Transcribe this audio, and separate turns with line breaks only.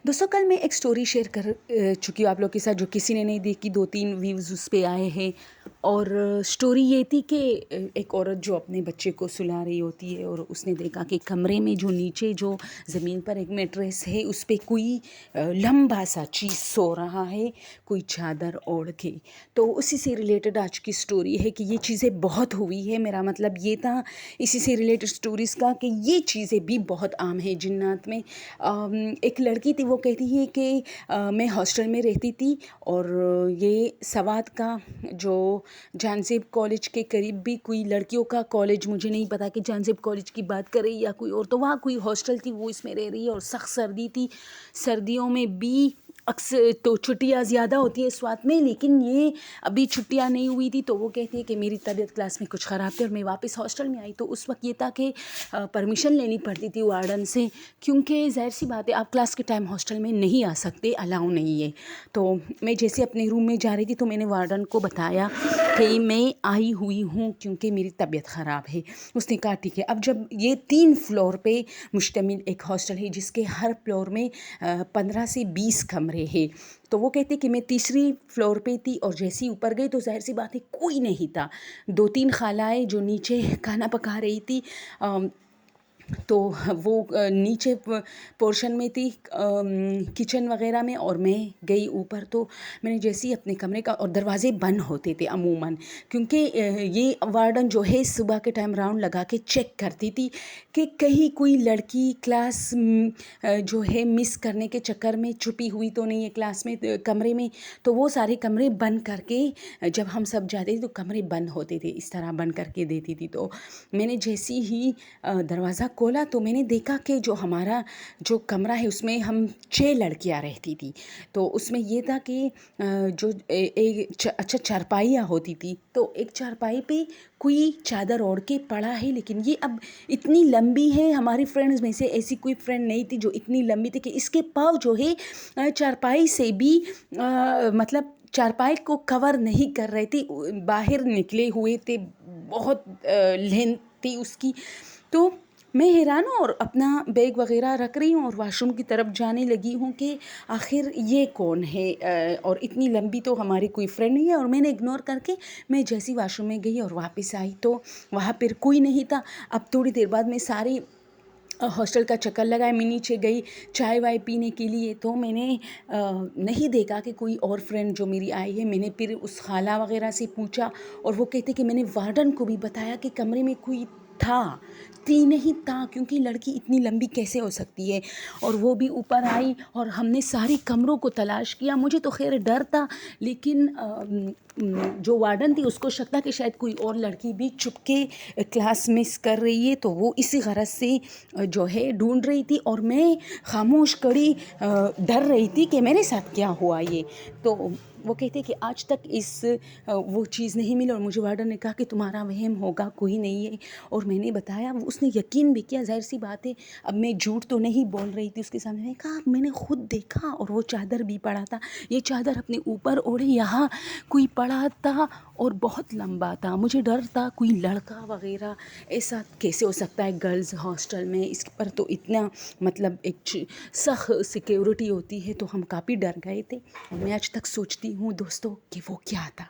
दोस्तों कल मैं एक स्टोरी शेयर कर चुकी हूँ आप लोग के साथ, जो किसी ने नहीं देखी। 2-3 व्यूज़ उस पे आए हैं। और स्टोरी ये थी कि एक औरत जो अपने बच्चे को सुला रही होती है और उसने देखा कि कमरे में जो नीचे जो ज़मीन पर एक मैट्रेस है उस पे कोई लंबा सा चीज़ सो रहा है, कोई चादर ओढ़ के। तो उसी से रिलेटेड आज की स्टोरी है कि ये चीज़ें बहुत हुई है। मेरा मतलब ये था इसी से रिलेटेड स्टोरीज़ का कि ये चीज़ें भी बहुत आम है जिन्नात में। एक लड़की थी, वो कहती है कि मैं हॉस्टल में रहती थी और ये सवात का जो जानज़ेब कॉलेज के करीब भी कोई लड़कियों का कॉलेज, मुझे नहीं पता कि जानज़ेब कॉलेज की बात कर रही या कोई और, तो वहाँ कोई हॉस्टल थी, वो इसमें रह रही है। और सख्त सर्दी थी, सर्दियों में भी अक्सर तो छुट्टियाँ ज़्यादा होती है स्वात में, लेकिन ये अभी छुट्टियाँ नहीं हुई थी। तो वो कहती है कि मेरी तबीयत क्लास में कुछ ख़राब थी और मैं वापस हॉस्टल में आई। तो उस वक्त ये था कि परमिशन लेनी पड़ती थी वार्डन से, क्योंकि ज़ाहिर सी बात है आप क्लास के टाइम हॉस्टल में नहीं आ सकते, अलाउ नहीं है। तो मैं जैसे अपने रूम में जा रही थी तो मैंने वार्डन को बताया कि मैं आई हुई हूँ क्योंकि मेरी तबीयत ख़राब है। उसने कहा ठीक है। अब जब ये 3 फ्लोर पे मुश्तमिल एक हॉस्टल है जिसके हर फ्लोर में 15 से 20 कमरे हैं। तो वो कहते कि मैं तीसरी फ्लोर पे थी और जैसे ही ऊपर गई तो ज़ाहिर सी बात है कोई नहीं था। 2-3 खालाएँ जो नीचे खाना पका रही थी, तो वो नीचे पोर्शन में थी किचन वगैरह में, और मैं गई ऊपर। तो मैंने जैसे ही अपने कमरे का, और दरवाज़े बंद होते थे अमूमन, क्योंकि ये वार्डन जो है सुबह के टाइम राउंड लगा के चेक करती थी कि कहीं कोई लड़की क्लास जो है मिस करने के चक्कर में छुपी हुई तो नहीं है क्लास में, कमरे में। तो वो सारे कमरे बंद करके, जब हम सब जाते थे तो कमरे बंद होते थे, इस तरह बंद करके देती थी। तो मैंने जैसे ही दरवाज़ा खोला तो मैंने देखा कि जो हमारा जो कमरा है उसमें हम 6 लड़कियां रहती थी। तो उसमें ये था कि जो अच्छा चारपाइयाँ होती थी, तो एक चारपाई पे कोई चादर ओढ़ के पड़ा है, लेकिन ये अब इतनी लंबी है। हमारी फ्रेंड्स में से ऐसी कोई फ्रेंड नहीं थी जो इतनी लंबी थी कि इसके पाँव जो है चारपाई से भी मतलब चारपाई को कवर नहीं कर रहे थे, बाहर निकले हुए थे, बहुत लेंथ थी उसकी। तो मैं हैरान हूँ और अपना बैग वगैरह रख रही हूँ और वॉशरूम की तरफ जाने लगी हूँ कि आखिर ये कौन है, और इतनी लंबी तो हमारी कोई फ्रेंड नहीं है। और मैंने इग्नोर करके मैं जैसी वॉशरूम में गई और वापस आई तो वहाँ पर कोई नहीं था। अब थोड़ी देर बाद मैं सारी हॉस्टल का चक्कर लगाया, मैं नीचे गई चाय वाय पीने के लिए, तो मैंने नहीं देखा कि कोई और फ्रेंड जो मेरी आई है। मैंने फिर उस खाला वगैरह से पूछा और वो कहते कि मैंने वार्डन को भी बताया कि कमरे में कोई था, तीन ही था, क्योंकि लड़की इतनी लंबी कैसे हो सकती है। और वो भी ऊपर आई और हमने सारे कमरों को तलाश किया। मुझे तो खैर डर था, लेकिन जो वार्डन थी उसको शक था कि शायद कोई और लड़की भी चुपके क्लास मिस कर रही है, तो वो इसी गरज से जो है ढूंढ रही थी। और मैं खामोश कड़ी डर रही थी कि मेरे साथ क्या हुआ ये। तो वो कहते कि आज तक वो चीज़ नहीं मिली। और मुझे वार्डन ने कहा कि तुम्हारा वहम होगा, कोई नहीं है। और मैंने बताया, उसने यकीन भी किया। ज़ाहिर सी बात है, अब मैं झूठ तो नहीं बोल रही थी उसके सामने। मैंने कहा मैंने खुद देखा और वो चादर भी पड़ा था, ये चादर अपने ऊपर ओढ़े यहाँ कोई पड़ा था और बहुत लंबा था। मुझे डर था कोई लड़का वगैरह, ऐसा कैसे हो सकता है गर्ल्स हॉस्टल में, इस पर तो इतना मतलब एक सख्त सिक्योरिटी होती है। तो हम काफ़ी डर गए थे और मैं आज तक सोचती हूँ दोस्तों कि वो क्या था।